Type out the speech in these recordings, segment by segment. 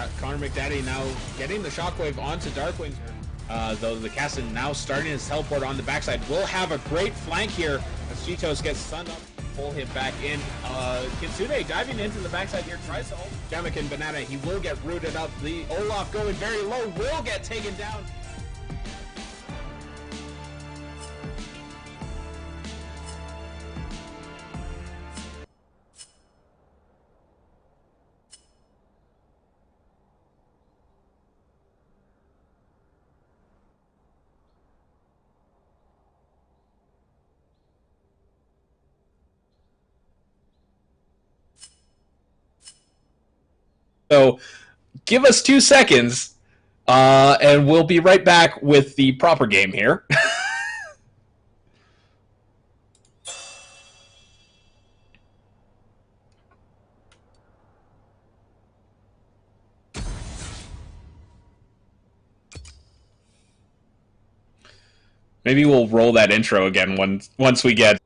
Yeah, Connor McDaddy now getting the shockwave onto Darkwing. Though the Cassin now starting his teleport on the backside. Will have a great flank here as Cheetos gets stunned up. Pull him back in. Kitsune diving into the backside here. Tries to ult Jamek and Banana. He will get rooted up. The Olaf going very low. Will get taken down. So give us 2 seconds, and we'll be right back with the proper game here. Maybe we'll roll that intro again once we get...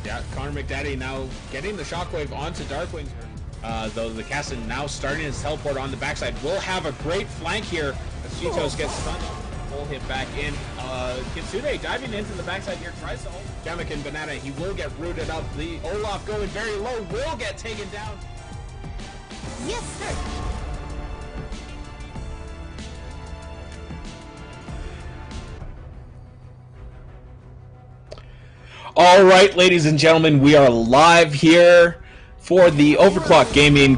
Yeah, Connor McDaddy now getting the shockwave onto Darkwing. Though the Cassin now starting his teleport on the backside. Will have a great flank here as Cheetos gets stunned. Pull him back in. Kitsune diving into the backside here. Tries to ult Jamek and Banana. He will get rooted up. The Olaf going very low. Will get taken down. Yes, sir. All right, ladies and gentlemen, we are live here for the Overclock Gaming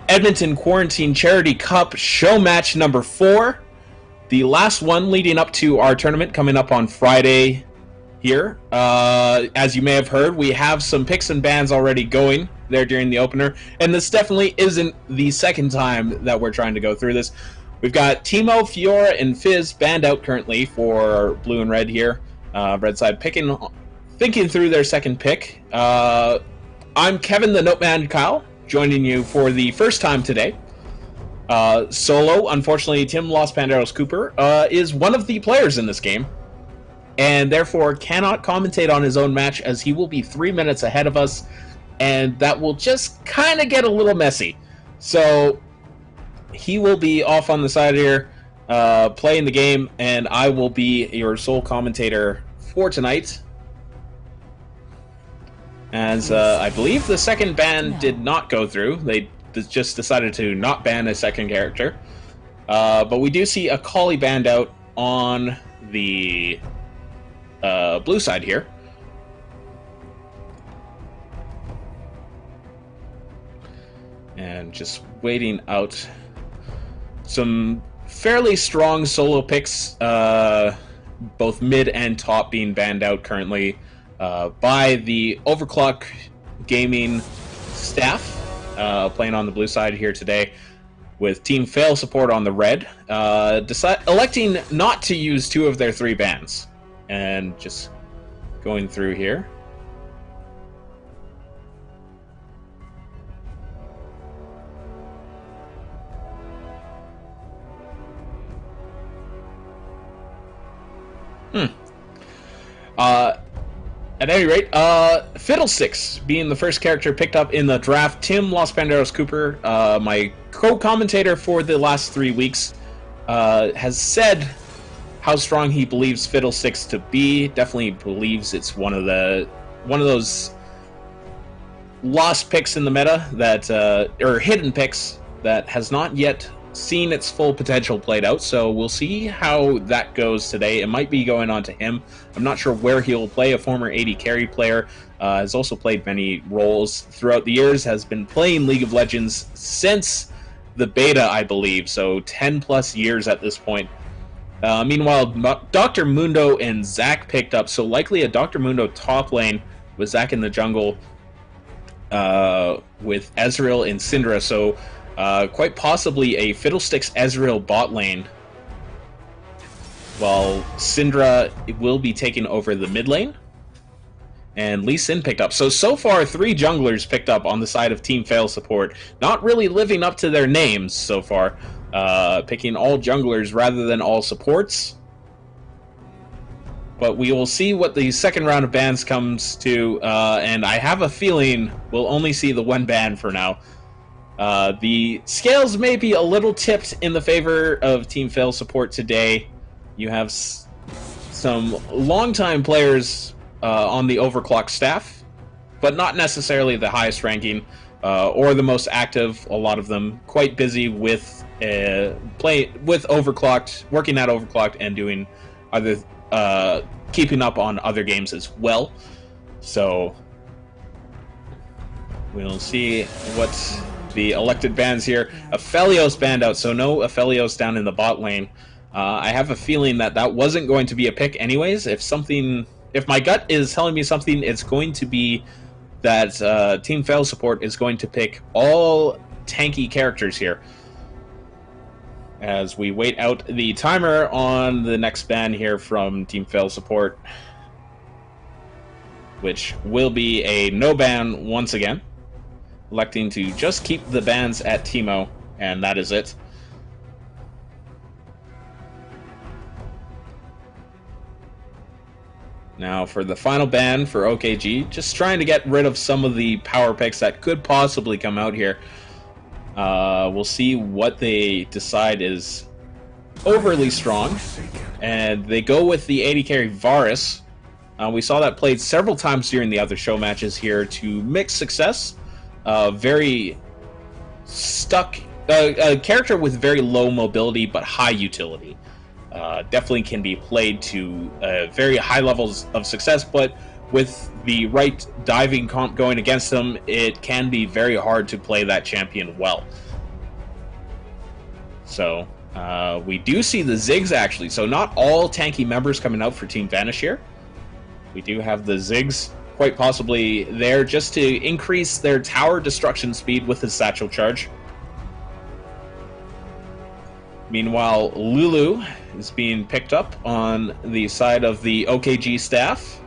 Edmonton Quarantine Charity Cup show match number 4. The last one leading up to our tournament coming up on Friday here. As you may have heard, we have some picks and bans already going there during the opener, and this definitely isn't the second time that we're trying to go through this. We've got Timo, Fiora, and Fizz banned out currently for blue and red here. Red side thinking through their second pick. I'm Kevin the Noteman Kyle, joining you for the first time today. Solo, unfortunately, Tim Los Panderos Cooper is one of the players in this game, and therefore cannot commentate on his own match as he will be 3 minutes ahead of us, and that will just kind of get a little messy. So he will be off on the side here, playing the game, and I will be your sole commentator for tonight. As I believe the second ban did not go through. They just decided to not ban a second character. But we do see a Collie banned out on the blue side here. And just waiting out some fairly strong solo picks, both mid and top being banned out currently. By the Overclock Gaming staff, playing on the blue side here today, with Team Fail support on the red, electing not to use 2 of their 3 bans. And just going through here. At any rate, Fiddlesticks being the first character picked up in the draft. Tim Los Panderos Cooper, my co-commentator for the last 3 weeks, has said how strong he believes Fiddlesticks to be. Definitely believes it's one of those lost picks in the meta that, or hidden picks that has not yet seen its full potential played out. So we'll see how that goes today. It might be going on to him. I'm not sure where he'll play. A former AD carry player, has also played many roles throughout the years, has been playing League of Legends since the beta, I believe, so 10 plus years at this point. Meanwhile, Dr. Mundo and Zac picked up, so likely a Dr. Mundo top lane with Zac in the jungle with Ezreal and Syndra, so quite possibly a Fiddlesticks Ezreal bot lane, while Syndra will be taking over the mid lane. And Lee Sin picked up. So far, 3 junglers picked up on the side of Team Fail support. Not really living up to their names so far. Picking all junglers rather than all supports. But we will see what the second round of bans comes to. And I have a feeling we'll only see the 1 ban for now. The scales may be a little tipped in the favor of Team Fail support today. You have some longtime players on the Overclock staff, but not necessarily the highest ranking or the most active. A lot of them quite busy with Overclocked, working at Overclocked, and doing other keeping up on other games as well. So we'll see what the elected bans here. Aphelios banned out, so no Aphelios down in the bot lane. I have a feeling that wasn't going to be a pick anyways. If my gut is telling me something, it's going to be that Team Fail support is going to pick all tanky characters here. As we wait out the timer on the next ban here from Team Fail support, which will be a no ban once again, electing to just keep the bans at Teemo, and that is it. Now for the final ban for OKG, just trying to get rid of some of the power picks that could possibly come out here. We'll see what they decide is overly strong. And they go with the 80 carry Varus. We saw that played several times during the other show matches here to mixed success. Very stuck, a character with very low mobility but high utility. Definitely can be played to very high levels of success, but with the right diving comp going against them, it can be very hard to play that champion well. So we do see the Ziggs actually, so not all tanky members coming out for Team Vanish here. We do have the Ziggs quite possibly there just to increase their tower destruction speed with his satchel charge. Meanwhile, Lulu is being picked up on the side of the OKG staff.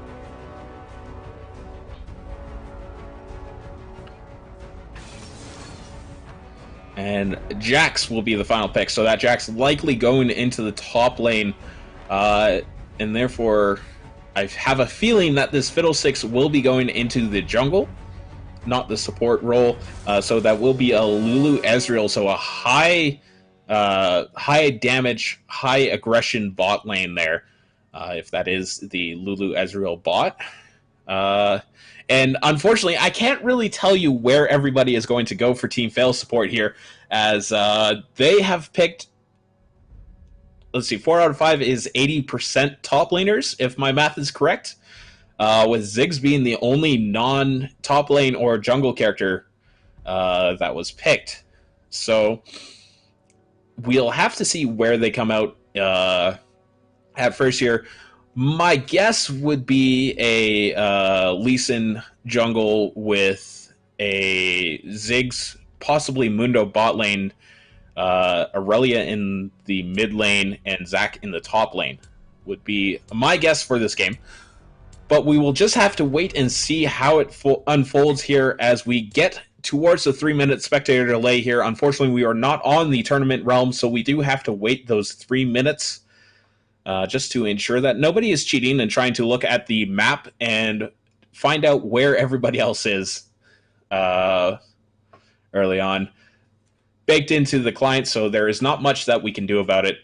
And Jax will be the final pick, so that Jax likely going into the top lane, and therefore I have a feeling that this Fiddlesticks will be going into the jungle, not the support role, so that will be a Lulu Ezreal, so a high damage, high aggression bot lane there, if that is the Lulu Ezreal bot. And unfortunately, I can't really tell you where everybody is going to go for Team Fail support here, as they have picked, let's see, 4 out of 5 is 80% top laners, if my math is correct, with Ziggs being the only non-top lane or jungle character that was picked. So we'll have to see where they come out at first here. My guess would be a Lee Sin jungle with a Ziggs, possibly Mundo bot lane, Aurelia in the mid lane, and Zac in the top lane would be my guess for this game. But we will just have to wait and see how it unfolds here as we get towards the 3-minute spectator delay here. Unfortunately, we are not on the tournament realm, so we do have to wait those 3 minutes just to ensure that nobody is cheating and trying to look at the map and find out where everybody else is early on. Baked into the client, so there is not much that we can do about it.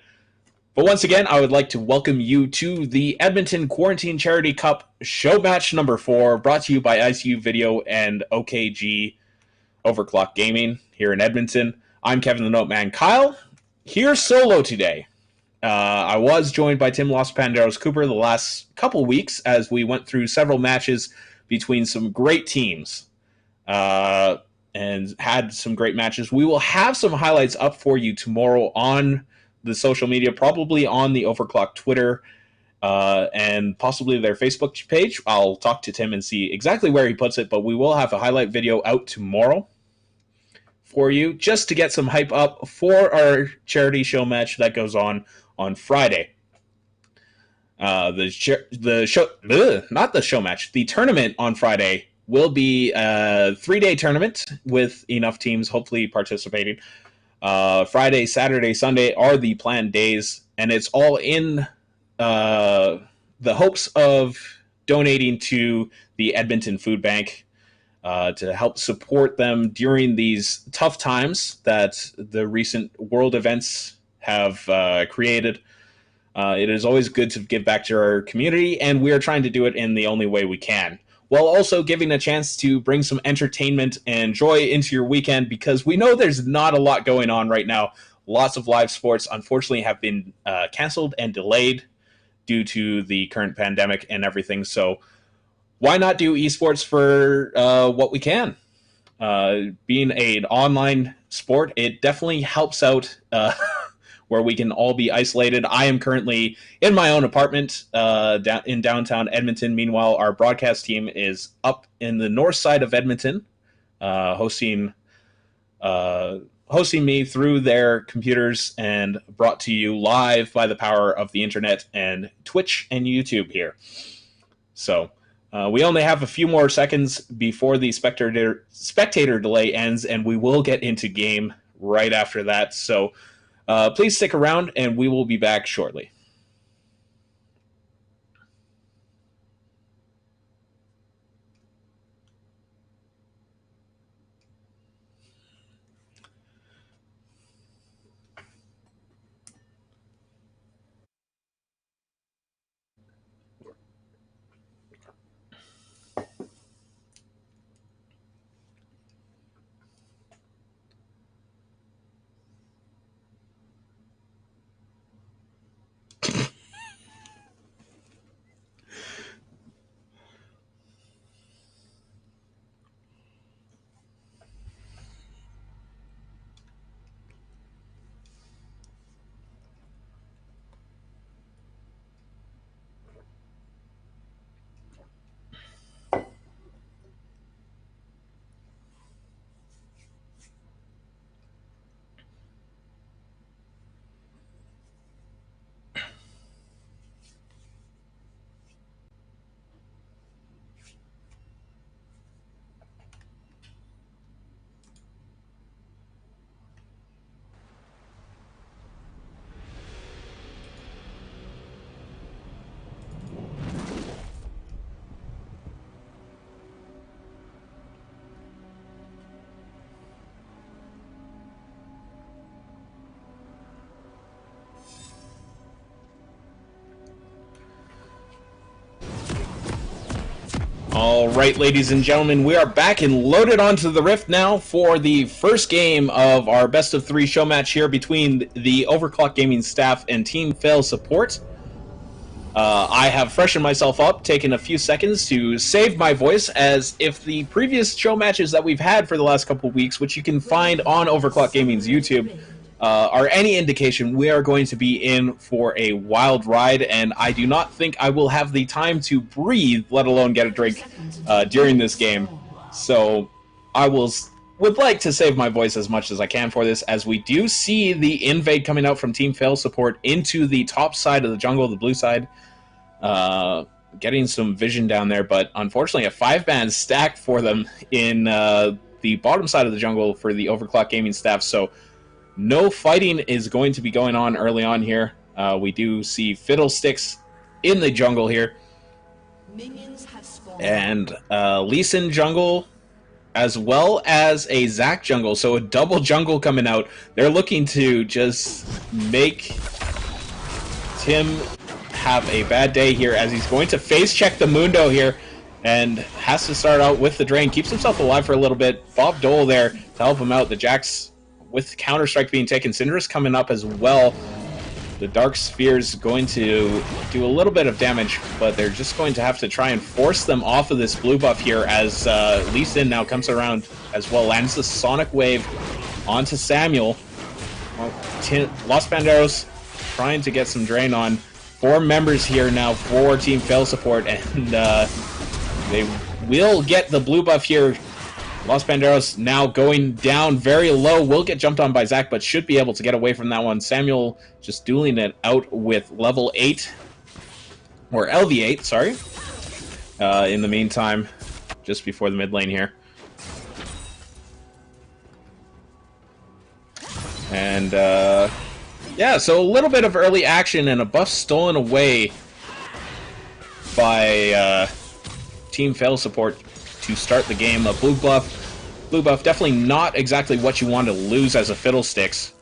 But once again, I would like to welcome you to the Edmonton Quarantine Charity Cup show match number 4, brought to you by ICU Video and OKG Overclock Gaming here in Edmonton. I'm Kevin the Noteman Kyle, here solo today. I was joined by Tim Los Panderos Cooper the last couple weeks as we went through several matches between some great teams. and had some great matches. We will have some highlights up for you tomorrow on the social media, probably on the Overclock Twitter, and possibly their Facebook page. I'll talk to Tim and see exactly where he puts it, but we will have a highlight video out tomorrow for you, just to get some hype up for our charity show match that goes on Friday. The tournament on Friday will be a 3-day tournament with enough teams hopefully participating. Friday, Saturday, Sunday are the planned days, and it's all in the hopes of donating to the Edmonton Food Bank to help support them during these tough times that the recent world events have created. It is always good to give back to our community, and we are trying to do it in the only way we can, while also giving a chance to bring some entertainment and joy into your weekend, because we know there's not a lot going on right now. Lots of live sports, unfortunately, have been canceled and delayed due to the current pandemic and everything. So why not do esports for what we can? Being an online sport, it definitely helps out where we can all be isolated. I am currently in my own apartment in downtown Edmonton. Meanwhile, our broadcast team is up in the north side of Edmonton, hosting me through their computers and brought to you live by the power of the internet and Twitch and YouTube here. So we only have a few more seconds before the spectator delay ends, and we will get into game right after that. So please stick around, and we will be back shortly. All right, ladies and gentlemen, we are back and loaded onto the Rift now for the first game of our best of 3 show match here between the Overclock Gaming staff and Team Fail support. I have freshened myself up, taken a few seconds to save my voice, as if the previous show matches that we've had for the last couple of weeks, which you can find on Overclock Gaming's YouTube, are any indication, we are going to be in for a wild ride, and I do not think I will have the time to breathe, let alone get a drink, during this game. So I would like to save my voice as much as I can for this, as we do see the invade coming out from Team Fail support into the top side of the jungle, the blue side. Getting some vision down there, but unfortunately a 5-man stack for them in the bottom side of the jungle for the Overclock Gaming staff. So no fighting is going to be going on early on here. We do see Fiddlesticks in the jungle here. Minions have spawned. And Lee Sin jungle, as well as a Zac jungle. So a double jungle coming out. They're looking to just make Tim have a bad day here, as he's going to face check the Mundo here and has to start out with the drain. Keeps himself alive for a little bit. Bob Dole there to help him out. The Jax with Counter-Strike being taken. Syndra's coming up as well. The Dark Sphere's going to do a little bit of damage, but they're just going to have to try and force them off of this blue buff here as Lee Sin now comes around as well. Lands the Sonic Wave onto Samuel. Los Panderos trying to get some drain on. 4 members here now for Team Fail Support, and they will get the blue buff here. Los Panderos now going down very low. Will get jumped on by Zach, but should be able to get away from that one. Samuel just dueling it out with level 8. Or LV8, sorry. In the meantime, just before the mid lane here. And, yeah, so a little bit of early action and a buff stolen away by Team Fail Support to start the game. A blue buff definitely not exactly what you want to lose as a Fiddlesticks.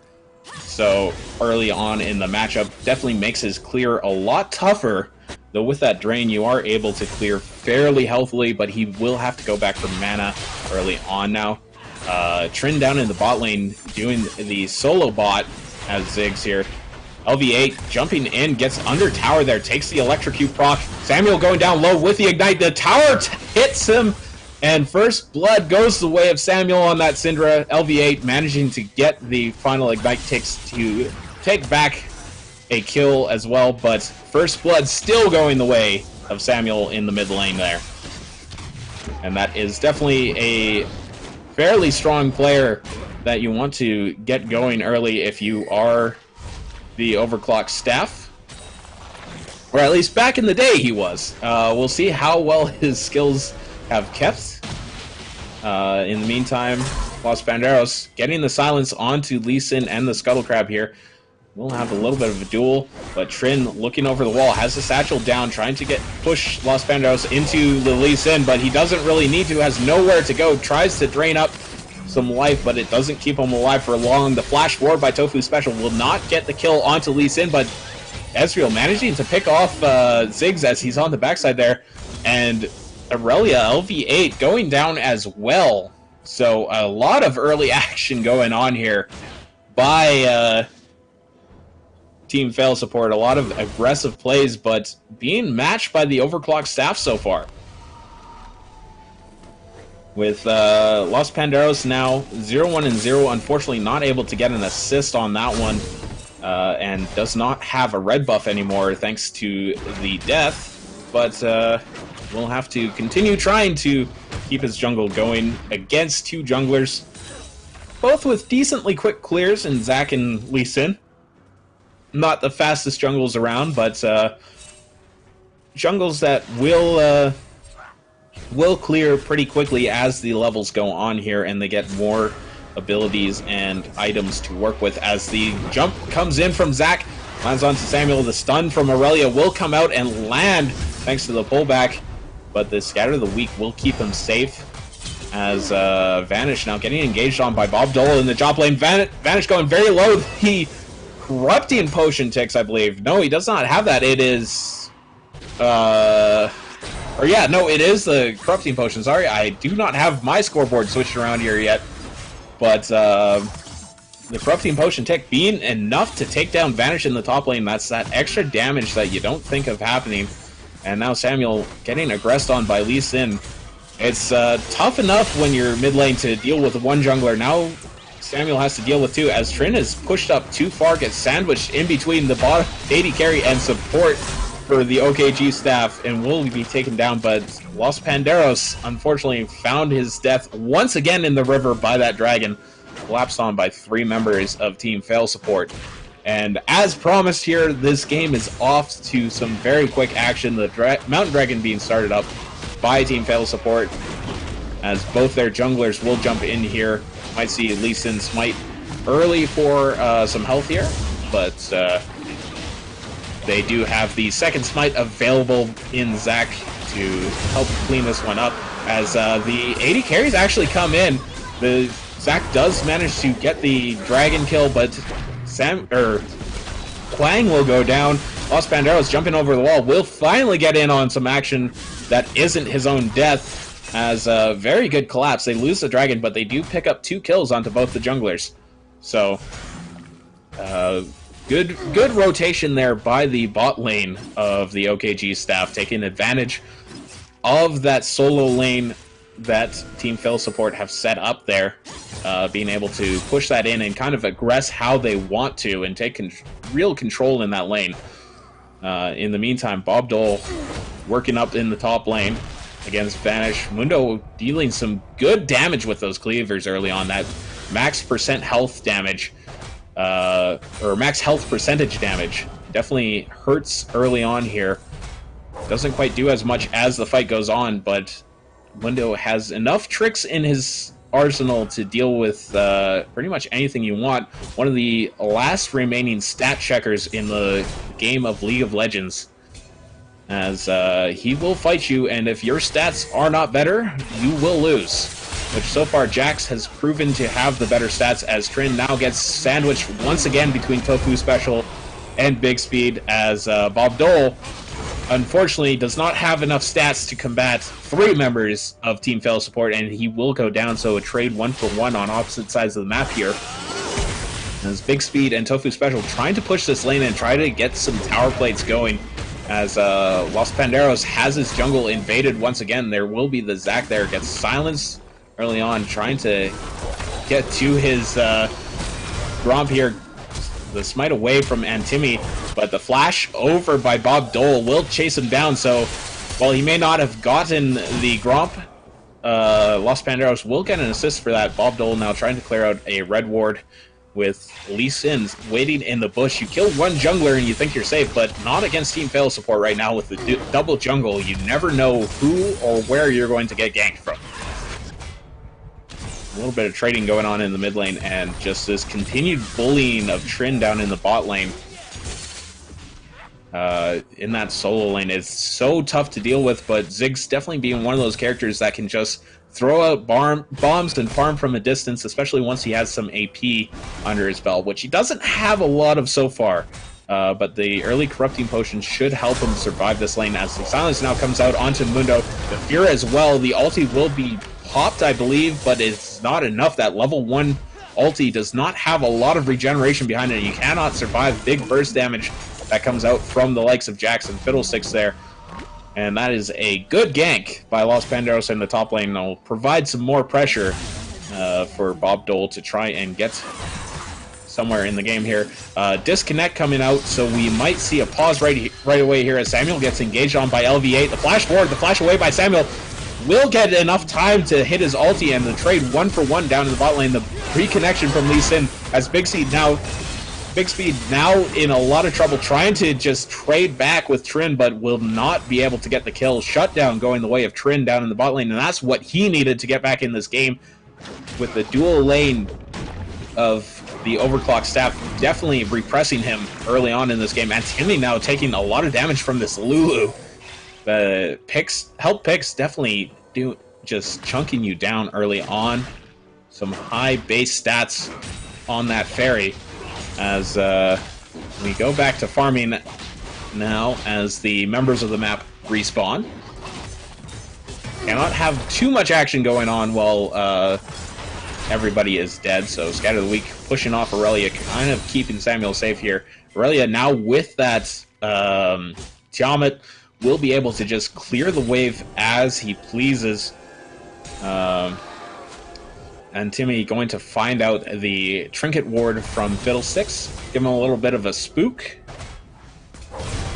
So early on in the matchup definitely makes his clear a lot tougher. Though with that drain you are able to clear fairly healthily, but he will have to go back for mana early on now. Trin down in the bot lane doing the solo bot as Ziggs here. LV8 jumping in, gets under tower there, takes the electrocute proc. Samuel going down low with the ignite. The tower hits him, and first blood goes the way of Samuel on that Syndra. LV8 managing to get the final ignite ticks to take back a kill as well, but first blood still going the way of Samuel in the mid lane there. And that is definitely a fairly strong player that you want to get going early if you are the Overclock staff. Or at least back in the day he was. We'll see how well his skills have kept. In the meantime, Los Panderos getting the silence onto Lee Sin and the Scuttle Crab here. We'll have a little bit of a duel, but Trin looking over the wall, has the satchel down, trying to push Los Panderos into the Lee Sin, but he doesn't really need to, has nowhere to go, tries to drain up some life, but it doesn't keep him alive for long. The flash forward by Tofu Special will not get the kill onto Lee Sin, but Ezreal managing to pick off Ziggs as he's on the backside there, and Aurelia LV8 going down as well. So a lot of early action going on here by Team Fail Support. A lot of aggressive plays, but being matched by the Overclock staff so far. With Los Panderos now 0-1 and 0, unfortunately not able to get an assist on that one, and does not have a red buff anymore thanks to the death, but we'll have to continue trying to keep his jungle going against 2 junglers, both with decently quick clears in Zac and Lee Sin. Not the fastest jungles around, but jungles that will clear pretty quickly as the levels go on here and they get more abilities and items to work with. As the jump comes in from Zac, lands onto Samuel, the stun from Aurelia will come out and land thanks to the pullback, but the Scatter the Weak will keep him safe. As Vanish now getting engaged on by Bob Dole in the top lane. Vanish going very low. He Corrupting Potion ticks, I believe. No, he does not have that. It is... Or yeah, no, it is the Corrupting Potion. Sorry, I do not have my scoreboard switched around here yet. But the Corrupting Potion tick being enough to take down Vanish in the top lane. That's that extra damage that you don't think of happening. And now Samuel getting aggressed on by Lee Sin. It's tough enough when you're mid lane to deal with one jungler. Now Samuel has to deal with 2, as Trin is pushed up too far, gets sandwiched in between the bottom AD carry and support for the OKG staff, and will be taken down, but Los Panderos unfortunately found his death once again in the river by that dragon, collapsed on by 3 members of Team Fail Support. And as promised here, this game is off to some very quick action. The Mountain Dragon being started up by Team Fail Support, as both their junglers will jump in here. Might see Lee Sin smite early for some health here, but they do have the second smite available in Zac to help clean this one up. As the AD carries actually come in, the Zac does manage to get the dragon kill, but Quang will go down. Los Panderos jumping over the wall will finally get in on some action that isn't his own death. As a very good collapse. They lose the dragon, but they do pick up 2 kills onto both the junglers. So, Good rotation there by the bot lane of the OKG staff, taking advantage of that solo lane that Team Phil support have set up there, being able to push that in and kind of aggress how they want to and take real control in that lane. In the meantime, Bob Dole working up in the top lane against Vanish. Mundo dealing some good damage with those cleavers early on. That max percent health damage, or max health percentage damage, definitely hurts early on here. Doesn't quite do as much as the fight goes on, but Mundo has enough tricks in his arsenal to deal with pretty much anything you want. One of the last remaining stat checkers in the game of League of Legends, as he will fight you, and if your stats are not better, you will lose. Which so far Jax has proven to have the better stats, as Trin now gets sandwiched once again between Tofu Special and Big Speed, as Bob Dole unfortunately does not have enough stats to combat 3 members of Team Fail support, and he will go down, so a trade 1-for-1 on opposite sides of the map here. As Big Speed and Tofu Special trying to push this lane and try to get some tower plates going, as Los Panderos has his jungle invaded once again. There will be the Zac there, gets silenced early on, trying to get to his Gromp here. The smite away from Antimi, but the flash over by Bob Dole will chase him down, so while he may not have gotten the Gromp, Los Panderos will get an assist for that. Bob Dole now trying to clear out a red ward with Lee Sin waiting in the bush. You kill one jungler and you think you're safe, but not against Team Fail support right now with the double jungle. You never know who or where you're going to get ganked from. A little bit of trading going on in the mid lane, and just this continued bullying of Trin down in the bot lane. In that solo lane is so tough to deal with, but Ziggs definitely being one of those characters that can just throw out bombs and farm from a distance, especially once he has some AP under his belt, which he doesn't have a lot of so far. But the early corrupting potion should help him survive this lane, as the silence now comes out onto Mundo. The fear as well. The ulti will be popped, I believe, but it's not enough. That level 1 ulti does not have a lot of regeneration behind it. You cannot survive big burst damage that comes out from the likes of Jackson Fiddlesticks there. And that is a good gank by Los Panderos in the top lane. They'll provide some more pressure for Bob Dole to try and get somewhere in the game here. Disconnect coming out, so we might see a pause right away here as Samuel gets engaged on by LV8. The flash forward, the flash away by Samuel will get enough time to hit his ulti, and the trade 1-for-1 down in the bot lane. The reconnection from Lee Sin as Big Speed now in a lot of trouble, trying to just trade back with Trin, but will not be able to get the kill. Shutdown going the way of Trin down in the bot lane, and that's what he needed to get back in this game. With the dual lane of the overclock staff definitely repressing him early on in this game, and Timmy now taking a lot of damage from this Lulu. The help picks definitely do just chunking you down early on. Some high base stats on that fairy, as we go back to farming now as the members of the map respawn. Cannot have too much action going on while everybody is dead, so Scatter of the Weak pushing off Aurelia, kind of keeping Samuel safe here. Aurelia now with that Tiamat will be able to just clear the wave as he pleases. And Timmy going to find out the Trinket Ward from Fiddlesticks. Give him a little bit of a spook.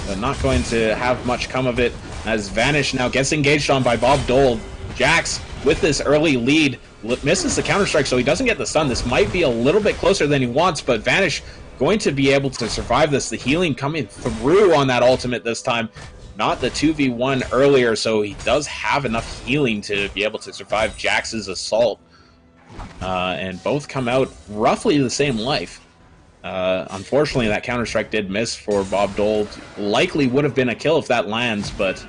But not going to have much come of it, as Vanish now gets engaged on by Bob Dole. Jax, with this early lead, misses the counter-strike, so he doesn't get the stun. This might be a little bit closer than he wants, but Vanish going to be able to survive this. The healing coming through on that ultimate this time. Not the 2v1 earlier, so he does have enough healing to be able to survive Jax's assault. And both come out roughly the same life. Unfortunately, that counter-strike did miss for Bob Dole. Likely would have been a kill if that lands, but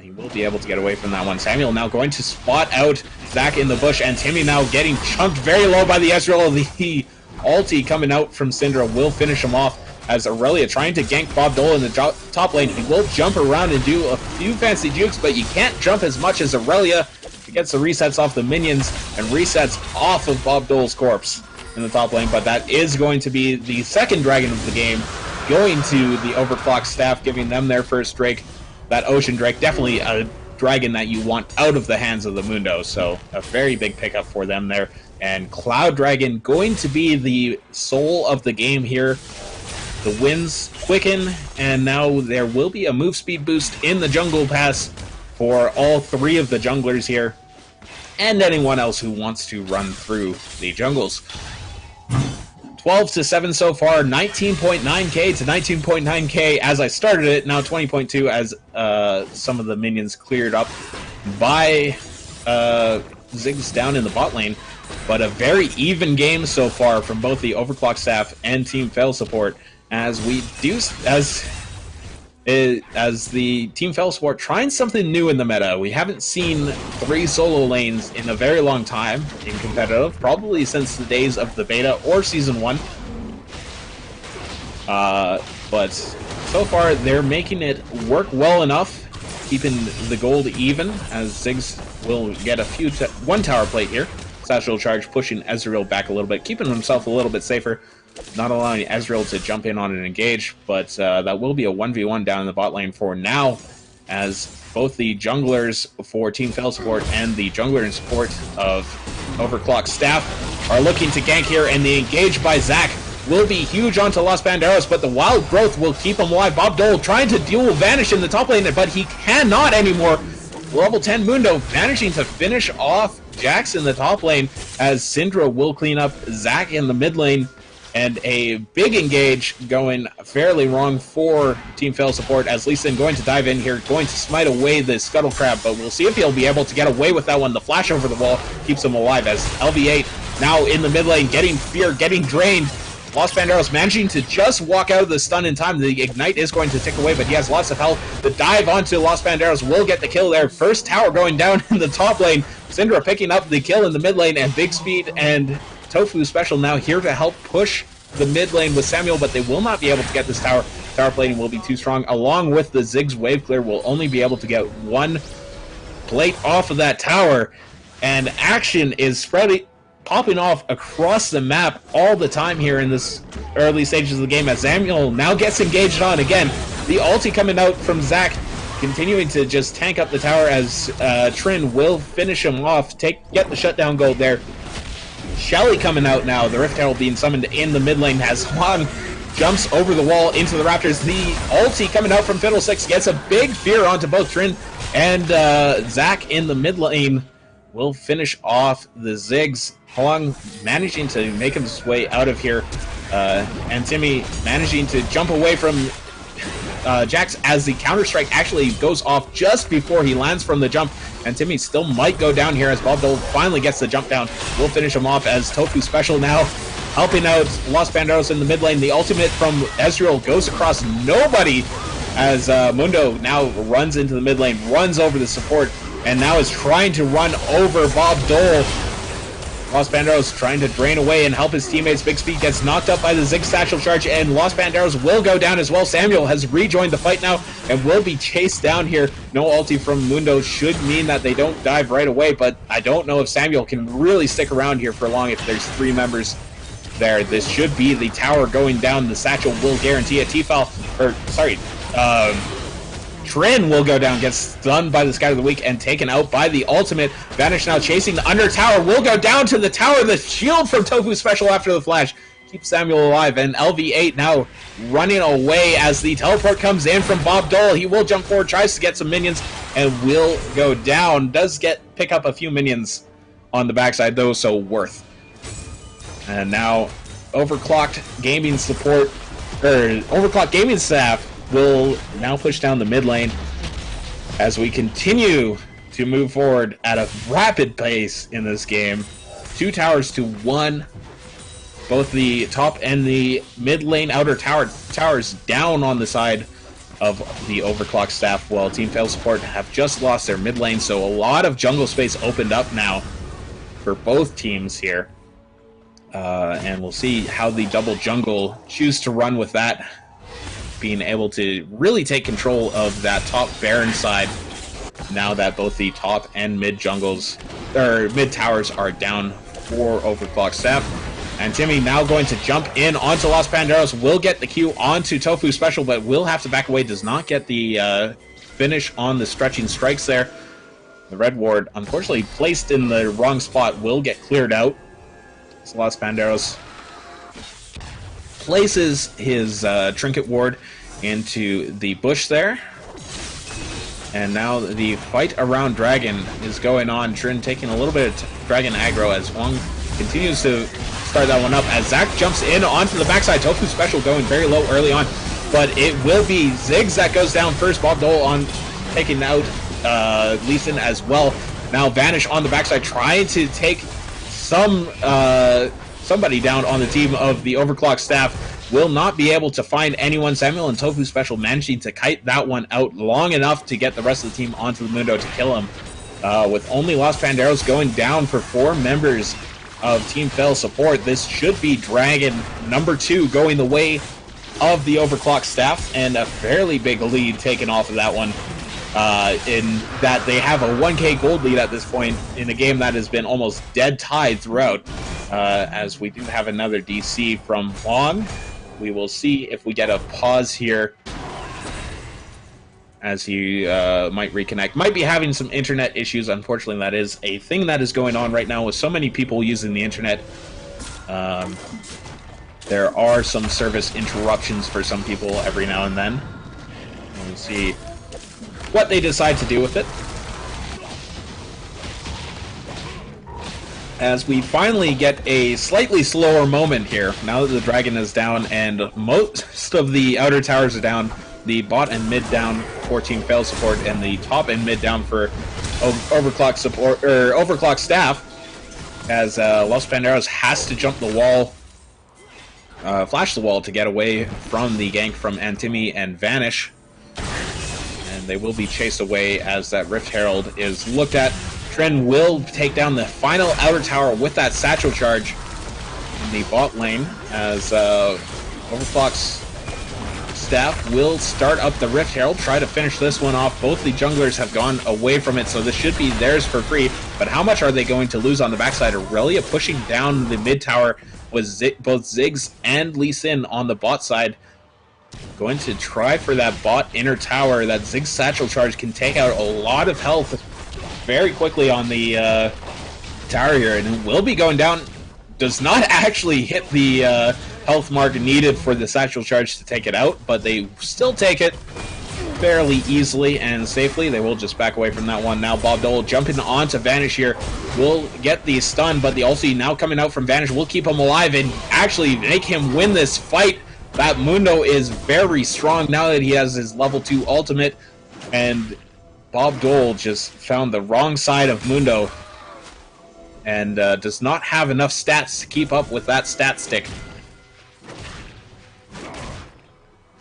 he will be able to get away from that one. Samuel now going to spot out Zac in the bush, and Timmy now getting chunked very low by the Ezreal. The ulti coming out from Syndra will finish him off, as Aurelia trying to gank Bob Dole in the top lane. He will jump around and do a few fancy jukes, but you can't jump as much as Aurelia. He gets the resets off the minions and resets off of Bob Dole's corpse. in the top lane, but that is going to be the second dragon of the game, going to the overclock staff, giving them their first drake. That Ocean Drake, definitely a dragon that you want out of the hands of the Mundo, so a very big pickup for them there. And Cloud Dragon going to be the soul of the game here. The winds quicken, and now there will be a move speed boost in the jungle pass for all three of the junglers here, and anyone else who wants to run through the jungles. 12-7 so far, 19.9k to 19.9k as I started it, now 20.2 as some of the minions cleared up by Ziggs down in the bot lane. But a very even game so far from both the Overclock staff and Team Fail support, as we do as the Team Fail support trying something new in the meta. We haven't seen 3 solo lanes in a very long time in competitive, probably since the days of the beta or Season 1. But so far they're making it work well enough, keeping the gold even, as Ziggs will get one tower plate here. Satchel Charge pushing Ezreal back a little bit, keeping himself a little bit safer, not allowing Ezreal to jump in on and engage, but that will be a 1v1 down in the bot lane for now, as both the junglers for Team Fail support and the jungler in support of Overclock staff are looking to gank here, and the engage by Zac will be huge onto Los Banderos, but the wild growth will keep him alive. Bob Dole trying to dual vanish in the top lane, but he cannot anymore. Level 10 Mundo managing to finish off Jax in the top lane, as Syndra will clean up Zac in the mid lane, and a big engage going fairly wrong for Team Fail support, as Lee Sin going to dive in here, going to smite away the Scuttle Crab, but we'll see if he'll be able to get away with that one. The flash over the wall keeps him alive, as LV8 now in the mid lane, getting fear, getting drained. Los Banderos managing to just walk out of the stun in time. The Ignite is going to tick away, but he has lots of health. The dive onto Los Banderos will get the kill there. First tower going down in the top lane. Syndra picking up the kill in the mid lane, and Big Speed and Tofu Special now here to help push the mid lane with Samuel, but they will not be able to get this tower. Tower plating will be too strong. Along with the Ziggs wave clear, will only be able to get one plate off of that tower, and action is popping off across the map all the time here in this early stages of the game, as Samuel now gets engaged on again. The ulti coming out from Zac, continuing to just tank up the tower, as Trin will finish him off, get the shutdown gold there. Shelly coming out now, the Rift Herald being summoned in the mid lane, as Han jumps over the wall into the Raptors. The ulti coming out from Fiddlesticks gets a big fear onto both Trin and Zac in the mid lane. Will finish off the Ziggs. Huang managing to make his way out of here, and Timmy managing to jump away from Jax, as the counter-strike actually goes off just before he lands from the jump, and Timmy still might go down here, as Bob Dole finally gets the jump down. We'll finish him off, as Tofu Special now helping out Los Banderos in the mid lane. The ultimate from Ezreal goes across nobody, as Mundo now runs into the mid lane, runs over the support, and now is trying to run over Bob Dole. Los Banderos trying to drain away and help his teammates. Big Speed gets knocked up by the Ziggs Satchel Charge, and Los Banderos will go down as well. Samuel has rejoined the fight now and will be chased down here. No ulti from Mundo should mean that they don't dive right away, but I don't know if Samuel can really stick around here for long if there's 3 members there. This should be the tower going down. The Satchel will guarantee it. Trin will go down, gets stunned by the Scout of the Week and taken out by the ultimate. Vanish now chasing the under tower, will go down to the tower. The shield from Tofu Special after the flash keeps Samuel alive, and LV8 now running away as the teleport comes in from Bob Dole. He will jump forward, tries to get some minions, and will go down. Does pick up a few minions on the backside though, so worth. And now Overclocked Gaming support, or Overclocked Gaming staff, will now push down the mid lane as we continue to move forward at a rapid pace in this game. 2 towers to 1. Both the top and the mid lane outer towers down on the side of the Overclock staff, while Team Fail support have just lost their mid lane, so a lot of jungle space opened up now for both teams here. And we'll see how the double jungle choose to run with that, being able to really take control of that top Baron side now that both the top and mid jungles, or mid towers, are down for Overclock staff. And Timmy now going to jump in onto Los Panderos. Will get the Q onto Tofu Special, but will have to back away. Does not get the finish on the stretching strikes there. The red ward, unfortunately placed in the wrong spot, will get cleared out. So Los Panderos places his trinket ward into the bush there. And now the fight around Dragon is going on. Trin taking a little bit of Dragon aggro as Huang continues to start that one up. As Zach jumps in onto the backside. Tofu Special going very low early on. But it will be Ziggs that goes down first. Bob Dole on taking out Lee Sin as well. Now Vanish on the backside trying to take somebody down on the team of the Overclock staff. Will not be able to find anyone. Samuel and Tofu Special managing to kite that one out long enough to get the rest of the team onto the Mundo to kill him. With only Los Panderos going down for 4 members of Team Fail support, this should be Dragon number 2 going the way of the Overclock staff, and a fairly big lead taken off of that one. In that they have a 1k gold lead at this point in a game that has been almost dead tied throughout. As we do have another DC from Huang. We will see if we get a pause here as he might reconnect. Might be having some internet issues. Unfortunately, that is a thing that is going on right now with so many people using the internet. There are some service interruptions for some people every now and then. We'll see what they decide to do with it. As we finally get a slightly slower moment here, now that the Dragon is down and most of the outer towers are down, the bot and mid down for Team Fail support, and the top and mid down for Overclock support or Overclock staff, as Los Panderos has to jump the wall, flash the wall to get away from the gank from Antimi and Vanish, and they will be chased away as that Rift Herald is looked at. Trin will take down the final outer tower with that satchel charge in the bot lane, as Overclock's staff will start up the Rift Herald, try to finish this one off. Both the junglers have gone away from it, so this should be theirs for free. But how much are they going to lose on the backside? Aurelia pushing down the mid tower with both Ziggs and Lee Sin on the bot side. Going to try for that bot inner tower. That Ziggs satchel charge can take out a lot of health very quickly on the tower here, and it will be going down. Does not actually hit the health mark needed for the satchel charge to take it out, but they still take it fairly easily and safely. They will just back away from that one. Now Bob Dole jumping onto Vanish here will get the stun, but the ulti now coming out from Vanish will keep him alive and actually make him win this fight. That Mundo is very strong now that he has his level 2 ultimate, and Bob Dole just found the wrong side of Mundo and does not have enough stats to keep up with that stat stick.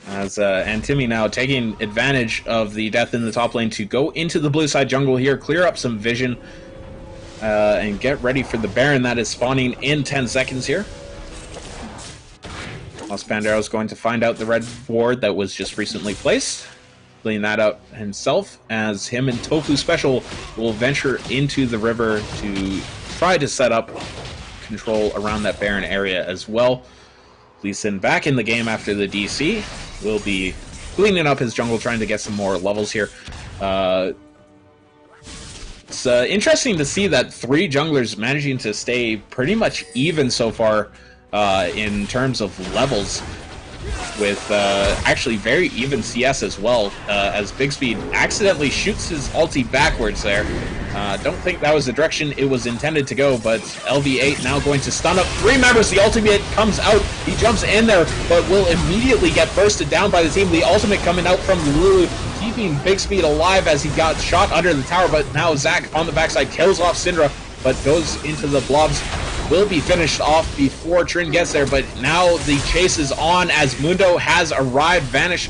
As Antimi now taking advantage of the death in the top lane to go into the blue side jungle here, clear up some vision, and get ready for the Baron that is spawning in 10 seconds here. Los Panderos going to find out the red ward that was just recently placed. Clean that out himself, as him and Tofu Special will venture into the river to try to set up control around that Baron area as well. Lee Sin back in the game after the DC. Will be cleaning up his jungle, trying to get some more levels here. It's interesting to see that 3 junglers managing to stay pretty much even so far in terms of levels, with actually very even CS as well, as Big Speed accidentally shoots his ulti backwards there. Don't think that was the direction it was intended to go, but LV8 now going to stun up 3 members. The ultimate comes out, he jumps in there, but will immediately get bursted down by the team. The ultimate coming out from Lulu, keeping Big Speed alive as he got shot under the tower, but now Zach on the backside kills off Syndra, but goes into the blobs. Will be finished off before Trin gets there, but now the chase is on as Mundo has arrived. Vanish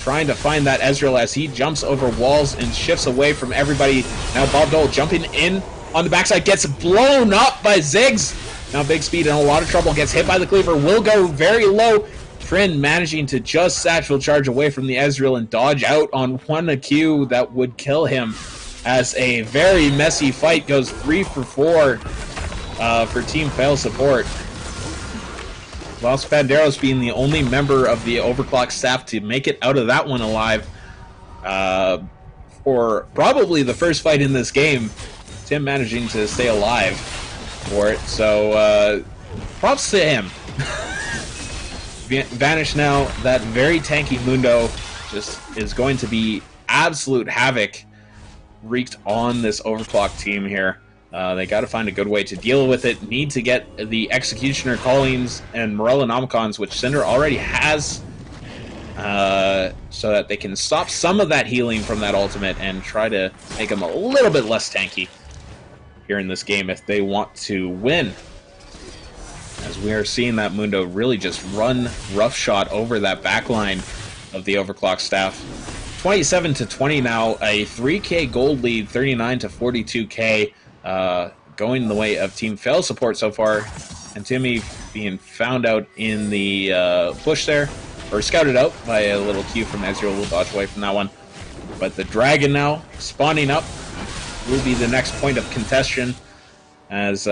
trying to find that Ezreal as he jumps over walls and shifts away from everybody. Now Bob Dole jumping in on the backside, gets blown up by Ziggs. Now Big Speed in a lot of trouble, gets hit by the cleaver, will go very low. Trin managing to just satchel charge away from the Ezreal and dodge out on one Q that would kill him, as a very messy fight goes 3 for 4 for Team Fail support. Los Banderos being the only member of the overclock staff to make it out of that one alive. For probably the first fight in this game, Tim managing to stay alive for it. So props to him. Vanish now, that very tanky Mundo just is going to be absolute havoc wreaked on this overclock team here. They got to find a good way to deal with it. Need to get the Executioner Callings and Morellonomicons, which Cinder already has, so that they can stop some of that healing from that ultimate and try to make them a little bit less tanky here in this game if they want to win. As we are seeing that Mundo really just run roughshod over that backline of the overclock staff. 27-20 now, a 3k gold lead, 39 to 42k, going the way of Team Fail support so far. And Timmy being found out in the push there, or scouted out by a little Q from Ezreal. Will dodge away from that one. But the Dragon now spawning up will be the next point of contention as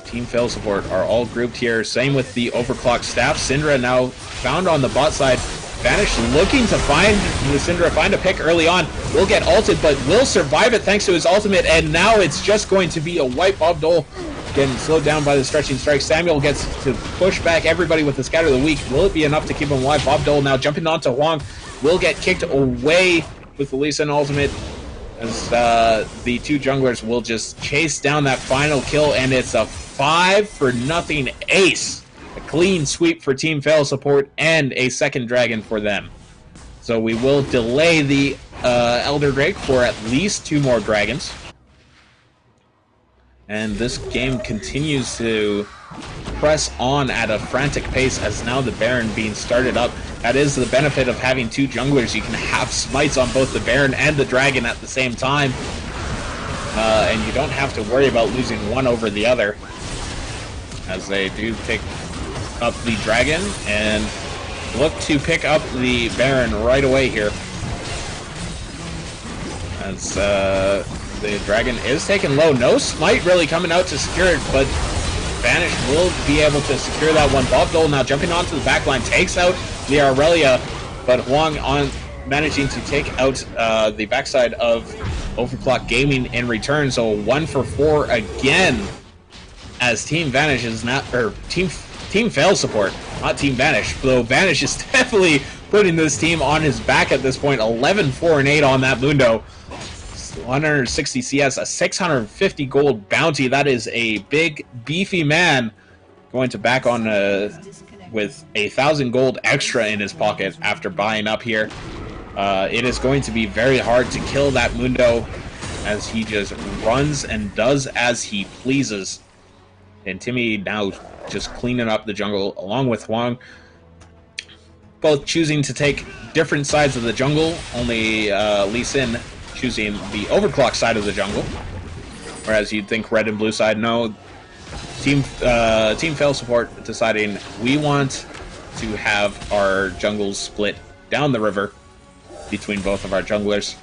Team Fail support are all grouped here. Same with the overclock staff. Syndra now found on the bot side. Vanish looking to find the Syndra, find a pick early on. Will get ulted, but will survive it thanks to his ultimate. And now it's just going to be a wipe. Bob Dole getting slowed down by the stretching strike. Samuel gets to push back everybody with the Scatter of the Weak. Will it be enough to keep him alive? Bob Dole now jumping onto Huang. Will get kicked away with the Lee Sin ultimate, as the two junglers will just chase down that final kill, and it's a 5-0 ace. A clean sweep for Team Fail support and a second dragon for them. So we will delay the Elder Drake for at least 2 more dragons. And this game continues to press on at a frantic pace as now the Baron being started up. That is the benefit of having 2 junglers. You can have smites on both the Baron and the Dragon at the same time. And you don't have to worry about losing one over the other. As they do pick up the Dragon and look to pick up the Baron right away here. As the Dragon is taken low. No smite really coming out to secure it, but Vanish will be able to secure that one. Bob Dole now jumping onto the backline, takes out the Aurelia, but Huang on managing to take out the backside of Overclock Gaming in return. So 1 for 4 again, as Team Vanish is not, or Team Fail support, not Team Vanish. Though Vanish is definitely putting this team on his back at this point. 11, 4, and 8 on that Mundo. 160 CS, a 650 gold bounty. That is a big, beefy man going to back on with 1,000 gold extra in his pocket after buying up here. It is going to be very hard to kill that Mundo as he just runs and does as he pleases. And Timmy now just cleaning up the jungle along with Huang. Both choosing to take different sides of the jungle. Only Lee Sin choosing the overclock side of the jungle. Whereas you'd think red and blue side. No. Team Fail support deciding we want to have our jungles split down the river between both of our junglers.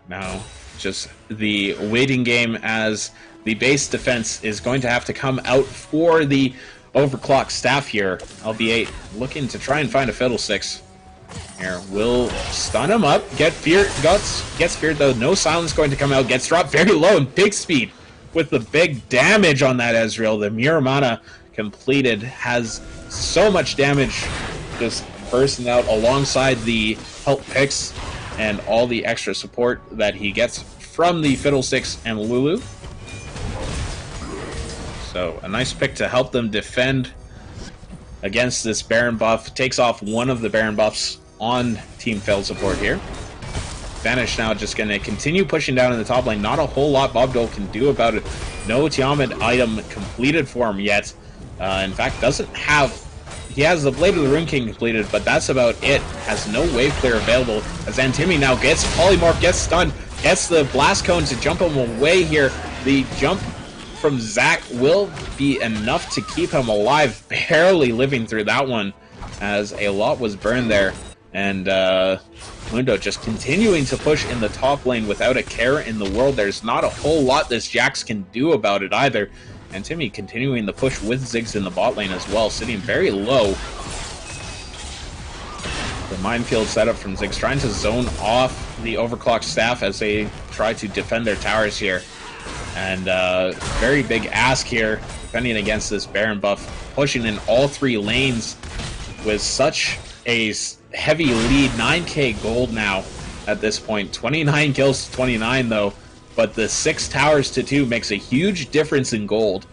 Now, just the waiting game as the base defense is going to have to come out for the overclock staff here. LBA looking to try and find a Fiddlesticks. Here, will stun him up, gets feared though, no silence going to come out, gets dropped very low and big speed with the big damage on that Ezreal. The Muramana completed, has so much damage just bursting out alongside the help picks and all the extra support that he gets from the Fiddlesticks and Lulu. So a nice pick to help them defend against this Baron buff. Takes off one of the Baron buffs on Team Fail support here. Vanish now just going to continue pushing down in the top lane. Not a whole lot Bob Dole can do about it. No Tiamat item completed for him yet. In fact, doesn't have... He has the Blade of the Rune King completed, but that's about it. Has no wave clear available. As Antimi now gets polymorph, gets stunned, gets the blast cone to jump him away here. The jump from Zac will be enough to keep him alive, barely living through that one, as a lot was burned there. And Mundo just continuing to push in the top lane without a care in the world. There's not a whole lot this Jax can do about it either. And Timmy continuing the push with Ziggs in the bot lane as well, sitting very low. The minefield setup from Ziggs, trying to zone off the overclocked staff as they try to defend their towers here. And very big ask here, defending against this Baron buff, pushing in all 3 lanes with such a heavy lead. 9k gold now at this point. 29 kills to 29 though, but the 6 towers to 2 makes a huge difference in gold.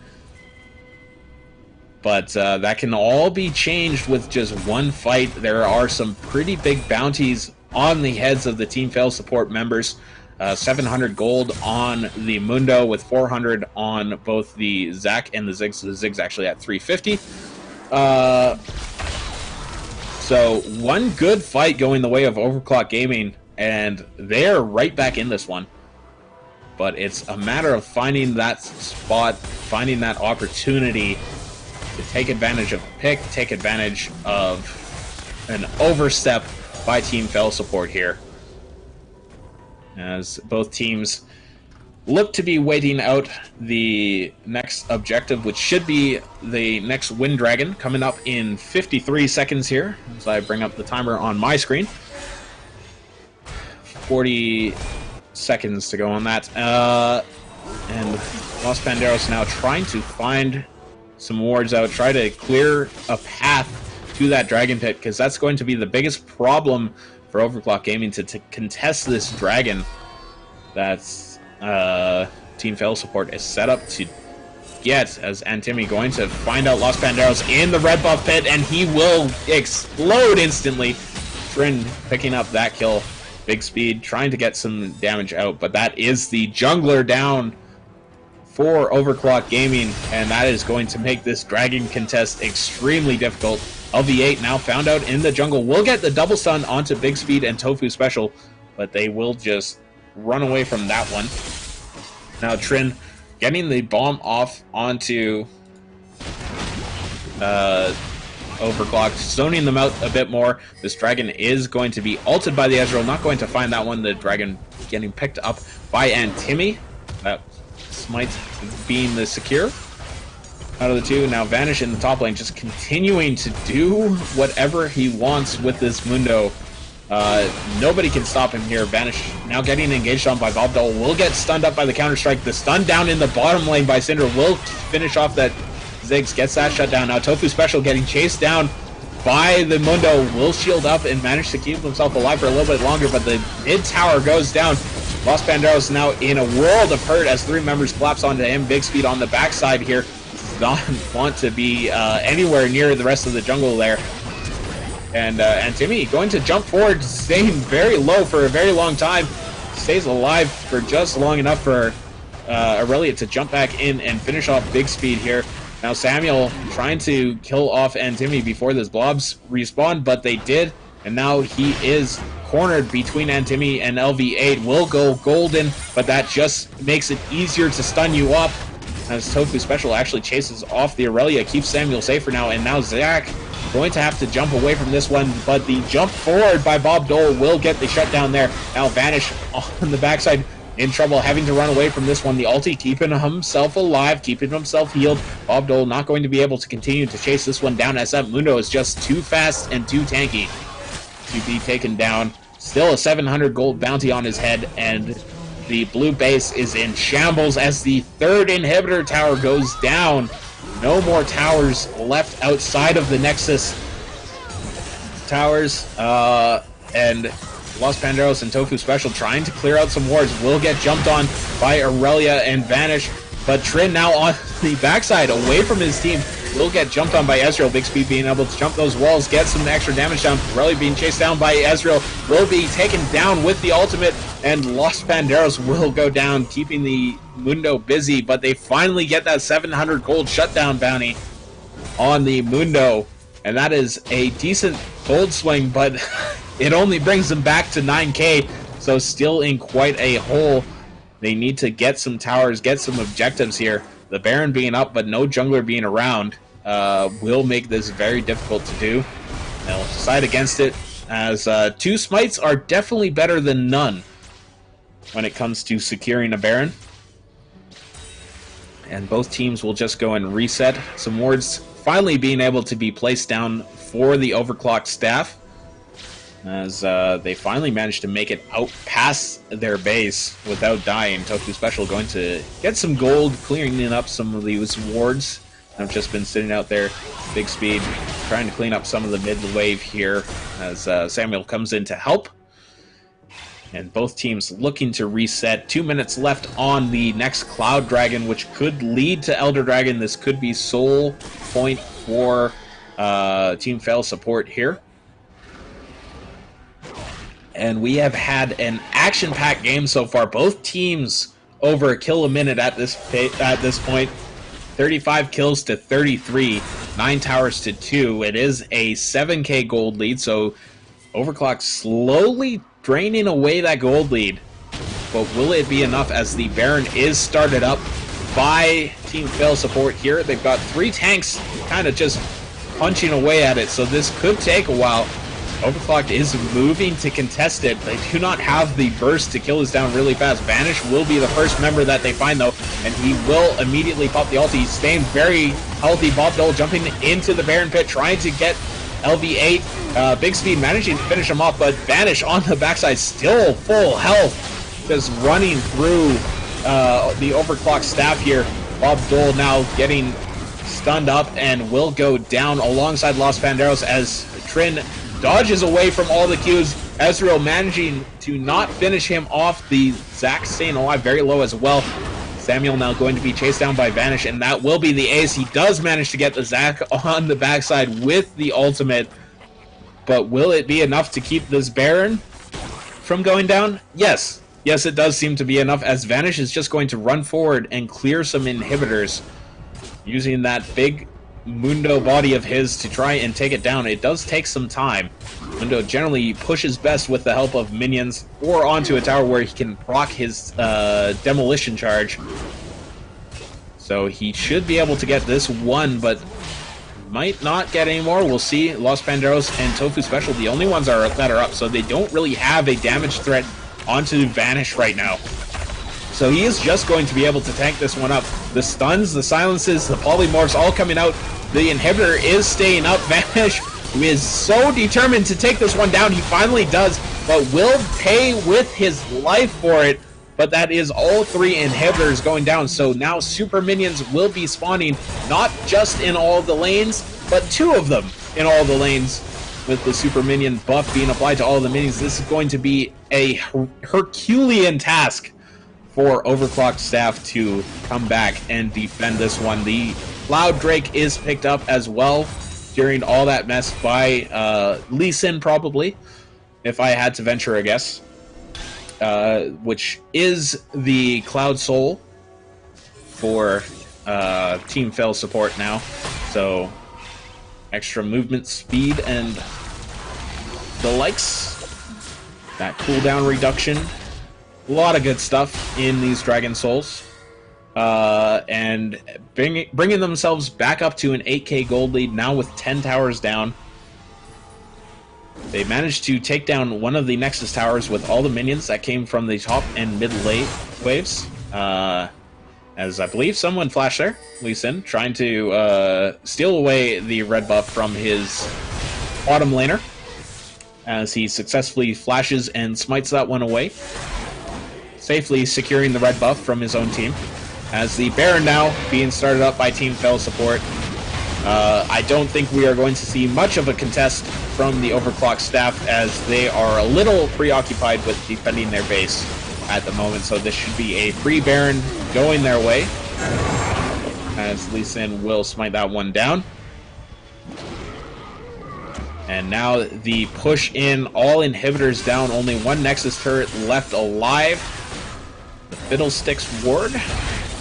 But that can all be changed with just one fight. There are some pretty big bounties on the heads of the Team Fail support members. 700 gold on the Mundo with 400 on both the Zac and the Ziggs. The Ziggs actually at 350. So one good fight going the way of Overclock Gaming, and they're right back in this one. But it's a matter of finding that spot, finding that opportunity to take advantage of a pick, take advantage of an overstep by Team Fail support here. As both teams look to be waiting out the next objective, which should be the next Wind Dragon, coming up in 53 seconds here, as I bring up the timer on my screen. 40 seconds to go on that. And Los Panderos now trying to find some wards out, try to clear a path to that Dragon Pit, because that's going to be the biggest problem for Overclock Gaming, to contest this dragon that's Team Fail support is set up to get, as Antimi going to find out Los Panderos in the red buff pit, and he will explode instantly. Trin picking up that kill. Big speed, trying to get some damage out, but that is the jungler down for Overclock Gaming, and that is going to make this dragon contest extremely difficult. LV8 now found out in the jungle, will get the double stun onto Big Speed and Tofu Special, but they will just run away from that one. Now Trin getting the bomb off onto Overclocked, zoning them out a bit more. This dragon is going to be ulted by the Ezreal, not going to find that one. The dragon getting picked up by Antimi. That Smite being the secure out of the two. Now Vanish in the top lane, just continuing to do whatever he wants with this Mundo. Nobody can stop him here. Vanish now getting engaged on by Bobdol, will get stunned up by the counter-strike. The stun down in the bottom lane by Cinder will finish off that. Ziggs gets that shut down. Now Tofu Special getting chased down by the Mundo, will shield up and manage to keep himself alive for a little bit longer, but the mid tower goes down. Los Panderos now in a world of hurt as 3 members collapse onto him. Big Speed on the backside here. Does not want to be anywhere near the rest of the jungle there. And Timmy going to jump forward, staying very low for a very long time. Stays alive for just long enough for Aurelia to jump back in and finish off Big Speed here. Now Samuel trying to kill off Antimi before this blobs respawn, but they did, and now he is cornered between Antimi and LV8. Will go golden, but that just makes it easier to stun you up, as Tofu Special actually chases off the Aurelia, keeps Samuel safe for now, and now Zac going to have to jump away from this one, but the jump forward by Bob Dole will get the shutdown there. Now Vanish on the backside, in trouble, having to run away from this one. The ulti keeping himself alive, keeping himself healed. Bob Dole not going to be able to continue to chase this one down, as that Mundo is just too fast and too tanky to be taken down. Still a 700 gold bounty on his head, and the blue base is in shambles as the 3rd inhibitor tower goes down. No more towers left outside of the Nexus towers, and Los Panderos and Tofu Special trying to clear out some wards, will get jumped on by Aurelia and Vanish, but Trin now on the backside away from his team will get jumped on by Ezreal. Big Speed being able to jump those walls, get some extra damage down. Aurelia being chased down by Ezreal, will be taken down with the ultimate, and Los Panderos will go down, keeping the Mundo busy, but they finally get that 700 gold shutdown bounty on the Mundo, and that is a decent gold swing, but it only brings them back to 9k, so still in quite a hole. They need to get some towers, get some objectives here. The Baron being up, but no jungler being around, will make this very difficult to do. They'll decide against it, as 2 smites are definitely better than none when it comes to securing a Baron. And both teams will just go and reset. Some wards finally being able to be placed down for the overclocked staff, as they finally managed to make it out past their base without dying. Tofu Special going to get some gold, clearing up some of these wards. I've just been sitting out there, big speed, trying to clean up some of the mid wave here as Samuel comes in to help. And both teams looking to reset. 2 minutes left on the next Cloud Dragon, which could lead to Elder Dragon. This could be sole point for Team Fail support here. And we have had an action-packed game so far. Both teams over a kill a minute at this point. 35 kills to 33, 9 towers to 2. It is a 7k gold lead, so Overclock slowly draining away that gold lead. But will it be enough, as the Baron is started up by Team Fail support here? They've got 3 tanks kind of just punching away at it, so this could take a while. Overclocked is moving to contest it. They do not have the burst to kill this down really fast. Vanish will be the first member that they find, though, and he will immediately pop the ulti. He's staying very healthy. Bob Dole jumping into the Baron pit, trying to get LV8. Big Speed managing to finish him off, but Vanish on the backside, still full health, just running through the overclocked staff here. Bob Dole now getting stunned up and will go down alongside Los Panderos as Trin dodges away from all the Qs. Ezreal managing to not finish him off. The Zac staying alive very low as well. Samuel now going to be chased down by Vanish, and that will be the ace. He does manage to get the Zac on the backside with the ultimate, but will it be enough to keep this Baron from going down? Yes. Yes, it does seem to be enough, as Vanish is just going to run forward and clear some inhibitors using that big Mundo body of his to try and take it down. It does take some time. Mundo generally pushes best with the help of minions or onto a tower where he can proc his demolition charge. So he should be able to get this one, but might not get any more. We'll see. Los Panderos and Tofu Special, the only ones that are up, so they don't really have a damage threat onto Vanish right now. So he is just going to be able to tank this one up. The stuns, the silences, the polymorphs all coming out. The inhibitor is staying up. Vanish is so determined to take this one down. He finally does, but will pay with his life for it. But that is all 3 inhibitors going down. So now super minions will be spawning, not just in all the lanes, but 2 of them in all the lanes. With the super minion buff being applied to all the minions, this is going to be a Herculean task for overclocked staff to come back and defend this one. The Cloud Drake is picked up as well during all that mess by Lee Sin, probably, if I had to venture a guess, which is the Cloud Soul for Team Fail support now. So extra movement speed and the likes, that cooldown reduction. A lot of good stuff in these Dragon Souls. And bringing themselves back up to an 8k gold lead, now with 10 towers down. They managed to take down one of the Nexus towers with all the minions that came from the top and mid-late waves. As I believe someone flashed there, Lee Sin, trying to steal away the red buff from his bottom laner, as he successfully flashes and smites that one away, safely securing the red buff from his own team. As the Baron now being started up by Team Fail support. I don't think we are going to see much of a contest from the overclocked staff, as they are a little preoccupied with defending their base at the moment. So this should be a free Baron going their way, as Lee Sin will smite that one down. And now the push in, all inhibitors down, only 1 Nexus turret left alive. The Fiddlesticks ward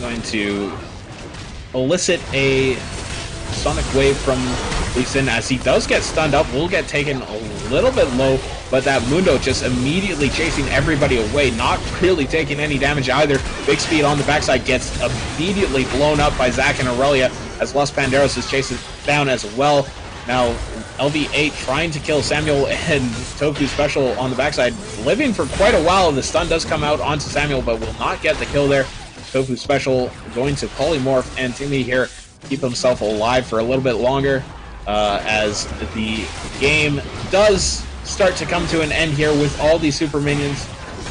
going to elicit a Sonic Wave from Lee Sin, as he does get stunned up, will get taken a little bit low, but that Mundo just immediately chasing everybody away, not really taking any damage either. Big Speed on the backside gets immediately blown up by Zac and Aurelia, as Los Panderos is chasing down as well. Now LV8 trying to kill Samuel and Tofu Special on the backside, living for quite a while. The stun does come out onto Samuel, but will not get the kill there. Tofu Special going to Polymorph and Timmy here keep himself alive for a little bit longer as the game does start to come to an end here with all these super minions.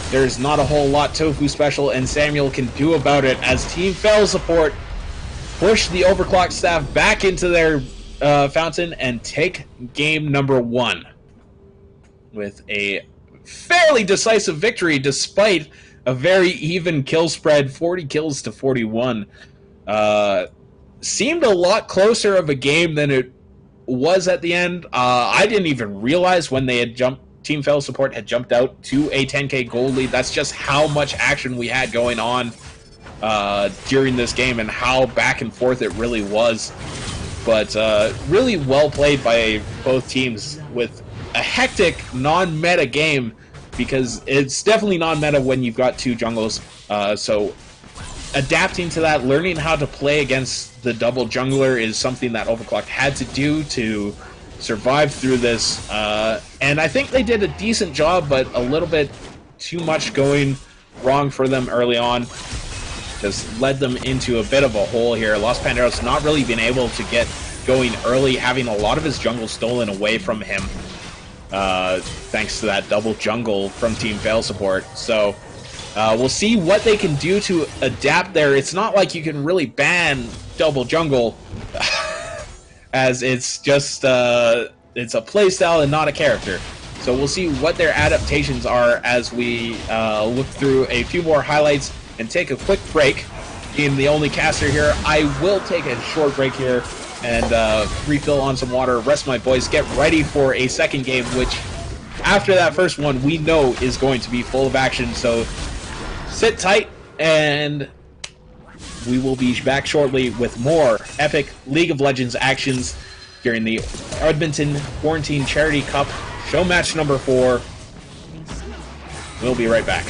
There's not a whole lot Tofu Special and Samuel can do about it as Team Fail Support push the Overclock staff back into their fountain and take game number 1 with a fairly decisive victory despite a very even kill spread, 40 kills to 41. Seemed a lot closer of a game than it was at the end. I didn't even realize when they had jumped, Team Fail Support had jumped out to a 10k gold lead. That's just how much action we had going on during this game and how back and forth it really was. But really well played by both teams with a hectic non-meta game, because it's definitely non-meta when you've got 2 jungles. So adapting to that, learning how to play against the double jungler is something that Overclocked had to do to survive through this. And I think they did a decent job, but a little bit too much going wrong for them early on. Just led them into a bit of a hole here. Los Panderos not really being able to get going early, having a lot of his jungle stolen away from him, thanks to that double jungle from Team Fail Support. So we'll see what they can do to adapt there. It's not like you can really ban double jungle, as it's just it's a playstyle and not a character. So we'll see what their adaptations are as we look through a few more highlights and take a quick break. Being the only caster here, I will take a short break here and refill on some water, rest my voice, get ready for a second game, which after that first one we know is going to be full of action. So sit tight, and we will be back shortly with more epic League of Legends actions during the Edmonton Quarantine Charity Cup Showmatch number 4. We'll be right back.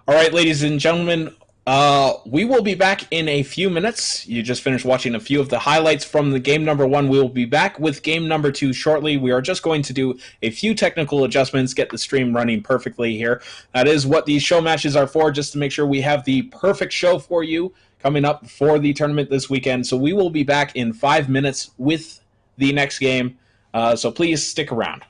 All right, ladies and gentlemen, we will be back in a few minutes. You just finished watching a few of the highlights from the game number 1. We will be back with game number 2 shortly. We are just going to do a few technical adjustments, get the stream running perfectly here. That is what these show matches are for, just to make sure we have the perfect show for you coming up for the tournament this weekend. So we will be back in 5 minutes with the next game. So please stick around.